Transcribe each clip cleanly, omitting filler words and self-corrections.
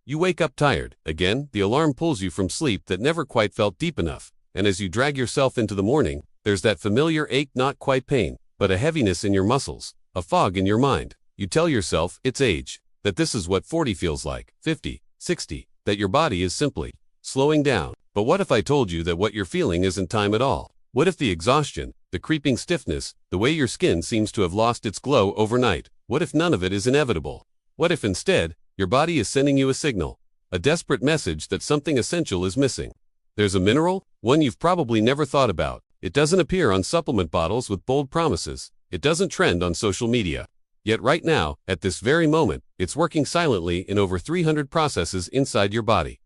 You wake up tired. Again, the alarm pulls you from sleep that never quite felt deep enough. And as you drag yourself into the morning, there's that familiar ache, not quite pain, but a heaviness in your muscles, a fog in your mind. You tell yourself it's age, that this is what 40 feels like, 50, 60, that your body is simply slowing down. But what if I told you that what you're feeling isn't time at all? What if the exhaustion, the creeping stiffness, the way your skin seems to have lost its glow overnight, what if none of it is inevitable? What if instead, your body is sending you a signal, a desperate message that something essential is missing? There's a mineral, one you've probably never thought about. It doesn't appear on supplement bottles with bold promises. It doesn't trend on social media. Yet right now, at this very moment, it's working silently in over 300 processes inside your body.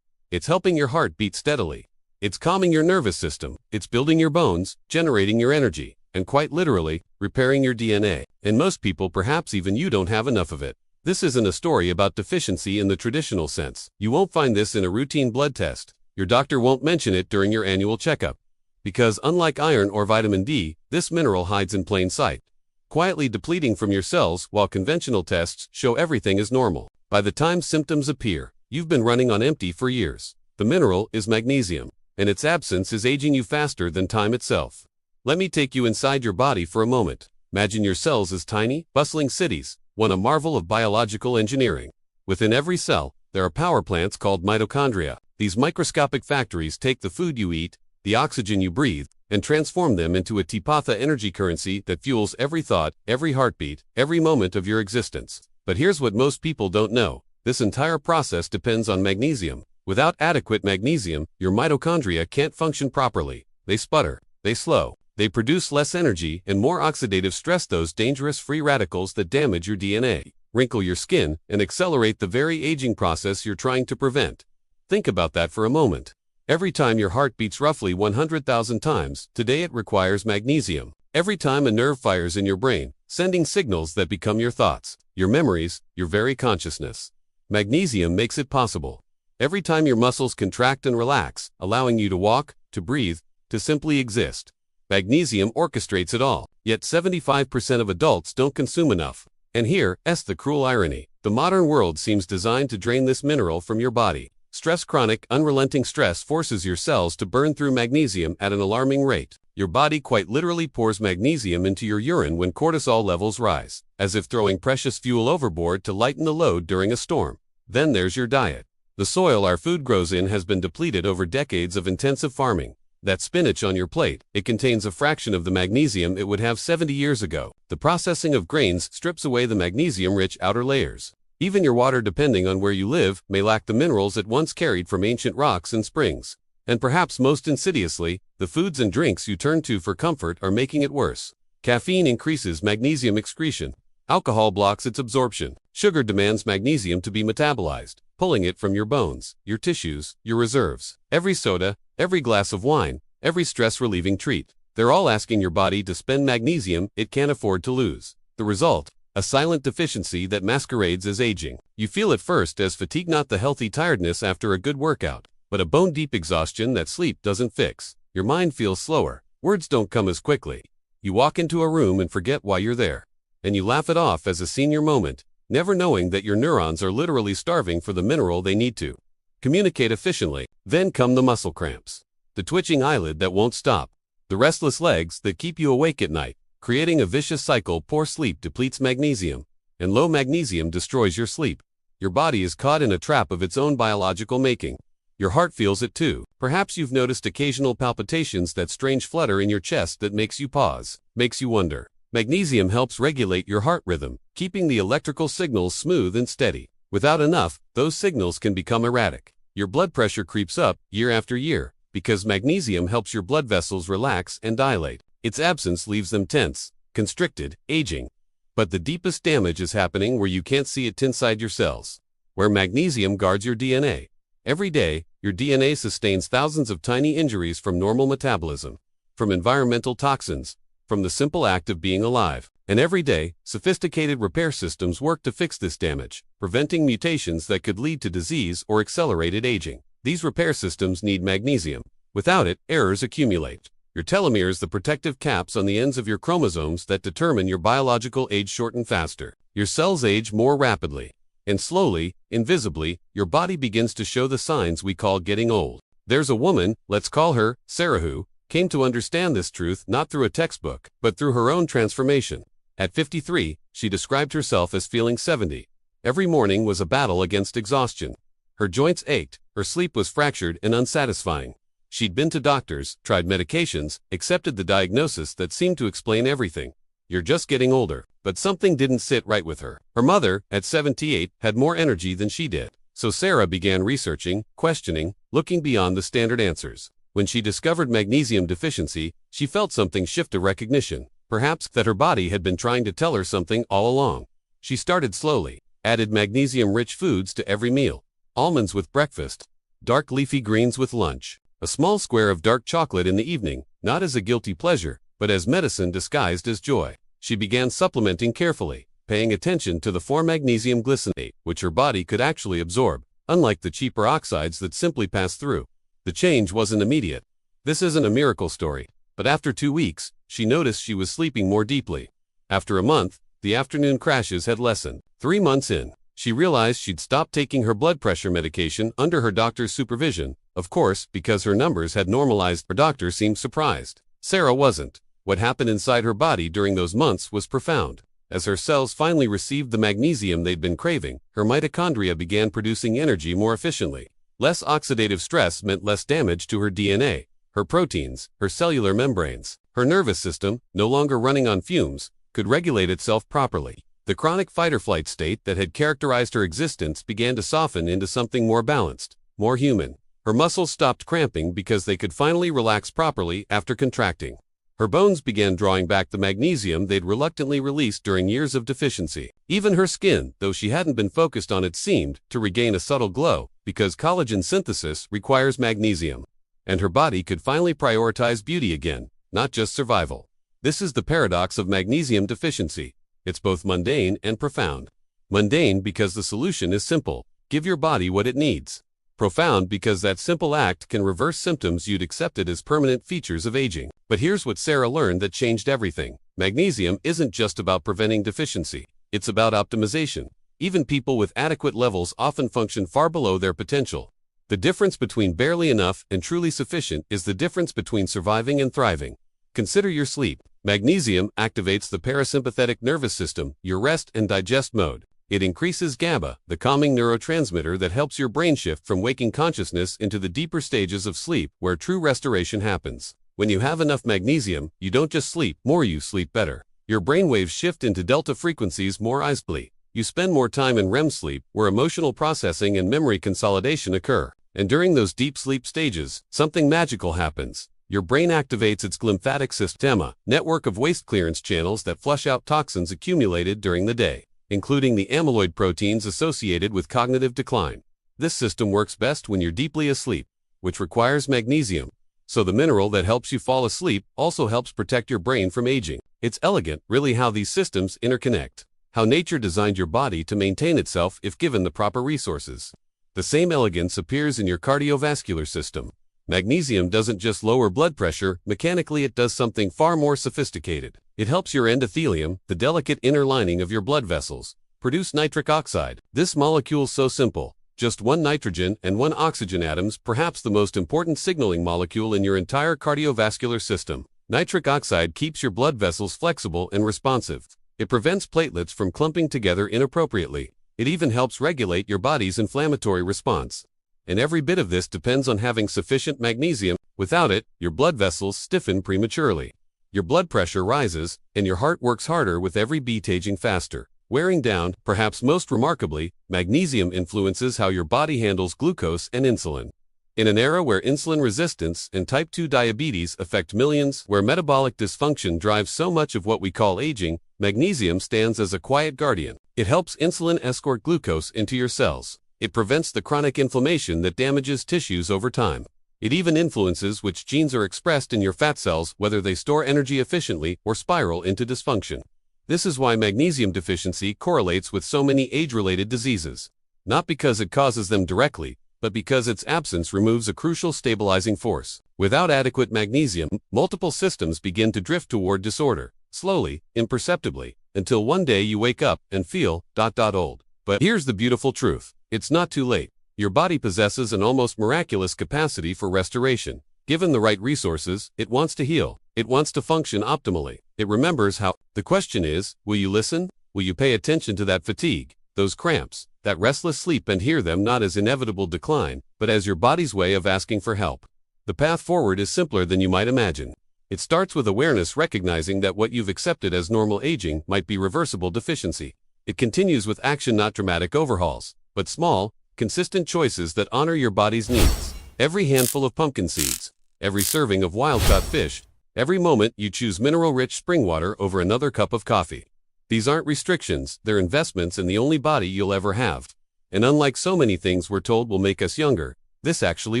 It's helping your heart beat steadily. It's calming your nervous system. It's building your bones, generating your energy, and quite literally, repairing your DNA. And most people, perhaps even you, don't have enough of it. This isn't a story about deficiency in the traditional sense. You won't find this in a routine blood test. Your doctor won't mention it during your annual checkup. Because unlike iron or vitamin D, this mineral hides in plain sight, quietly depleting from your cells while conventional tests show everything is normal. By the time symptoms appear, you've been running on empty for years. The mineral is magnesium, and its absence is aging you faster than time itself. Let me take you inside your body for a moment. Imagine your cells as tiny, bustling cities, one a marvel of biological engineering. Within every cell, there are power plants called mitochondria. These microscopic factories take the food you eat, the oxygen you breathe, and transform them into a Tipotha energy currency that fuels every thought, every heartbeat, every moment of your existence. But here's what most people don't know. This entire process depends on magnesium. Without adequate magnesium, your mitochondria can't function properly. They sputter, they slow, they produce less energy and more oxidative stress, those dangerous free radicals that damage your DNA, wrinkle your skin, and accelerate the very aging process you're trying to prevent. Think about that for a moment. Every time your heart beats roughly 100,000 times, today it requires magnesium. Every time a nerve fires in your brain, sending signals that become your thoughts, your memories, your very consciousness. Magnesium makes it possible. Every time your muscles contract and relax, allowing you to walk, to breathe, to simply exist. Magnesium orchestrates it all, yet 75% of adults don't consume enough. And here's the cruel irony. The modern world seems designed to drain this mineral from your body. Stress, chronic, unrelenting stress forces your cells to burn through magnesium at an alarming rate. Your body quite literally pours magnesium into your urine when cortisol levels rise, as if throwing precious fuel overboard to lighten the load during a storm. Then there's your diet. The soil our food grows in has been depleted over decades of intensive farming. That spinach on your plate, it contains a fraction of the magnesium it would have 70 years ago. The processing of grains strips away the magnesium-rich outer layers. Even your water, depending on where you live, may lack the minerals it once carried from ancient rocks and springs. And perhaps most insidiously, the foods and drinks you turn to for comfort are making it worse. Caffeine increases magnesium excretion. Alcohol blocks its absorption. Sugar demands magnesium to be metabolized, pulling it from your bones, your tissues, your reserves. Every soda, every glass of wine, every stress-relieving treat, they're all asking your body to spend magnesium it can't afford to lose. The result? A silent deficiency that masquerades as aging. You feel at first as fatigue, not the healthy tiredness after a good workout, but a bone-deep exhaustion that sleep doesn't fix. Your mind feels slower. Words don't come as quickly. You walk into a room and forget why you're there. And you laugh it off as a senior moment, never knowing that your neurons are literally starving for the mineral they need to communicate efficiently. Then come the muscle cramps, the twitching eyelid that won't stop, the restless legs that keep you awake at night, creating a vicious cycle. Poor sleep depletes magnesium, and low magnesium destroys your sleep. Your body is caught in a trap of its own biological making. Your heart feels it too. Perhaps you've noticed occasional palpitations, that strange flutter in your chest that makes you pause, makes you wonder. Magnesium helps regulate your heart rhythm, keeping the electrical signals smooth and steady. Without enough, those signals can become erratic. Your blood pressure creeps up year after year, because magnesium helps your blood vessels relax and dilate. Its absence leaves them tense, constricted, aging. But the deepest damage is happening where you can't see it, inside your cells, where magnesium guards your DNA. Every day, your DNA sustains thousands of tiny injuries from normal metabolism, from environmental toxins, from the simple act of being alive. And every day, sophisticated repair systems work to fix this damage, preventing mutations that could lead to disease or accelerated aging. These repair systems need magnesium. Without it, errors accumulate. Your telomeres, the protective caps on the ends of your chromosomes that determine your biological age, shorten faster. Your cells age more rapidly. And slowly, invisibly, your body begins to show the signs we call getting old. There's a woman, let's call her Sarah, who came to understand this truth not through a textbook, but through her own transformation. At 53, she described herself as feeling 70. Every morning was a battle against exhaustion. Her joints ached, her sleep was fractured and unsatisfying. She'd been to doctors, tried medications, accepted the diagnosis that seemed to explain everything. You're just getting older. But something didn't sit right with her. Her mother, at 78, had more energy than she did. So Sarah began researching, questioning, looking beyond the standard answers. When she discovered magnesium deficiency, she felt something shift, a recognition. Perhaps that her body had been trying to tell her something all along. She started slowly, added magnesium-rich foods to every meal. Almonds with breakfast, dark leafy greens with lunch, a small square of dark chocolate in the evening, not as a guilty pleasure, but as medicine disguised as joy. She began supplementing carefully, paying attention to the 4-magnesium glycinate, which her body could actually absorb, unlike the cheaper oxides that simply pass through. The change wasn't immediate. This isn't a miracle story, but after 2 weeks, she noticed she was sleeping more deeply. After a month, the afternoon crashes had lessened. 3 months in, she realized she'd stopped taking her blood pressure medication under her doctor's supervision, of course, because her numbers had normalized. Her doctor seemed surprised. Sarah wasn't. What happened inside her body during those months was profound. As her cells finally received the magnesium they'd been craving, her mitochondria began producing energy more efficiently. Less oxidative stress meant less damage to her DNA, her proteins, her cellular membranes. Her nervous system, no longer running on fumes, could regulate itself properly. The chronic fight-or-flight state that had characterized her existence began to soften into something more balanced, more human. Her muscles stopped cramping because they could finally relax properly after contracting. Her bones began drawing back the magnesium they'd reluctantly released during years of deficiency. Even her skin, though she hadn't been focused on it, seemed to regain a subtle glow, because collagen synthesis requires magnesium. And her body could finally prioritize beauty again, not just survival. This is the paradox of magnesium deficiency. It's both mundane and profound. Mundane because the solution is simple: give your body what it needs. Profound because that simple act can reverse symptoms you'd accepted as permanent features of aging. But here's what Sarah learned that changed everything. Magnesium isn't just about preventing deficiency. It's about optimization. Even people with adequate levels often function far below their potential. The difference between barely enough and truly sufficient is the difference between surviving and thriving. Consider your sleep. Magnesium activates the parasympathetic nervous system, your rest and digest mode. It increases GABA, the calming neurotransmitter that helps your brain shift from waking consciousness into the deeper stages of sleep, where true restoration happens. When you have enough magnesium, you don't just sleep more, you sleep better. Your brainwaves shift into delta frequencies more easily. You spend more time in REM sleep, where emotional processing and memory consolidation occur. And during those deep sleep stages, something magical happens. Your brain activates its glymphatic system, network of waste clearance channels that flush out toxins accumulated during the day, including the amyloid proteins associated with cognitive decline. This system works best when you're deeply asleep, which requires magnesium. So the mineral that helps you fall asleep also helps protect your brain from aging. It's elegant, really, how these systems interconnect. How nature designed your body to maintain itself if given the proper resources. The same elegance appears in your cardiovascular system. Magnesium doesn't just lower blood pressure, mechanically it does something far more sophisticated. It helps your endothelium, the delicate inner lining of your blood vessels, produce nitric oxide. This molecule's so simple, just 1 nitrogen and 1 oxygen atoms, perhaps the most important signaling molecule in your entire cardiovascular system. Nitric oxide keeps your blood vessels flexible and responsive. It prevents platelets from clumping together inappropriately. It even helps regulate your body's inflammatory response. And every bit of this depends on having sufficient magnesium. Without it, your blood vessels stiffen prematurely. Your blood pressure rises, and your heart works harder with every beat, aging faster, wearing down. Perhaps most remarkably, magnesium influences how your body handles glucose and insulin. In an era where insulin resistance and type 2 diabetes affect millions, where metabolic dysfunction drives so much of what we call aging, magnesium stands as a quiet guardian. It helps insulin escort glucose into your cells. It prevents the chronic inflammation that damages tissues over time. It even influences which genes are expressed in your fat cells, whether they store energy efficiently or spiral into dysfunction. This is why magnesium deficiency correlates with so many age-related diseases. Not because it causes them directly, but because its absence removes a crucial stabilizing force. Without adequate magnesium, multiple systems begin to drift toward disorder, slowly, imperceptibly, until one day you wake up and feel old. But here's the beautiful truth. It's not too late. Your body possesses an almost miraculous capacity for restoration. Given the right resources, it wants to heal. It wants to function optimally. It remembers how. The question is, will you listen? Will you pay attention to that fatigue, those cramps, that restless sleep, and hear them not as inevitable decline, but as your body's way of asking for help? The path forward is simpler than you might imagine. It starts with awareness, recognizing that what you've accepted as normal aging might be reversible deficiency. It continues with action, not dramatic overhauls, but small, consistent choices that honor your body's needs. Every handful of pumpkin seeds, every serving of wild-caught fish, every moment you choose mineral-rich spring water over another cup of coffee. These aren't restrictions, they're investments in the only body you'll ever have. And unlike so many things we're told will make us younger, this actually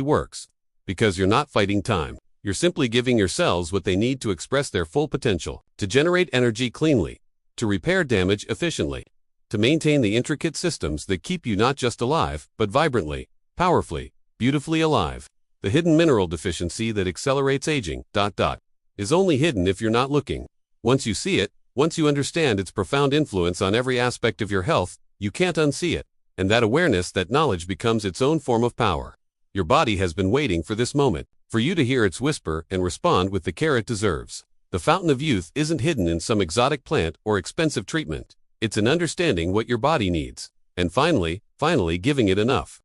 works. Because you're not fighting time. You're simply giving your cells what they need to express their full potential, to generate energy cleanly, to repair damage efficiently, to maintain the intricate systems that keep you not just alive, but vibrantly, powerfully, beautifully alive. The hidden mineral deficiency that accelerates aging, is only hidden if you're not looking. Once you see it, once you understand its profound influence on every aspect of your health, you can't unsee it. And that awareness, that knowledge becomes its own form of power. Your body has been waiting for this moment, for you to hear its whisper and respond with the care it deserves. The fountain of youth isn't hidden in some exotic plant or expensive treatment. It's in understanding what your body needs, and finally giving it enough.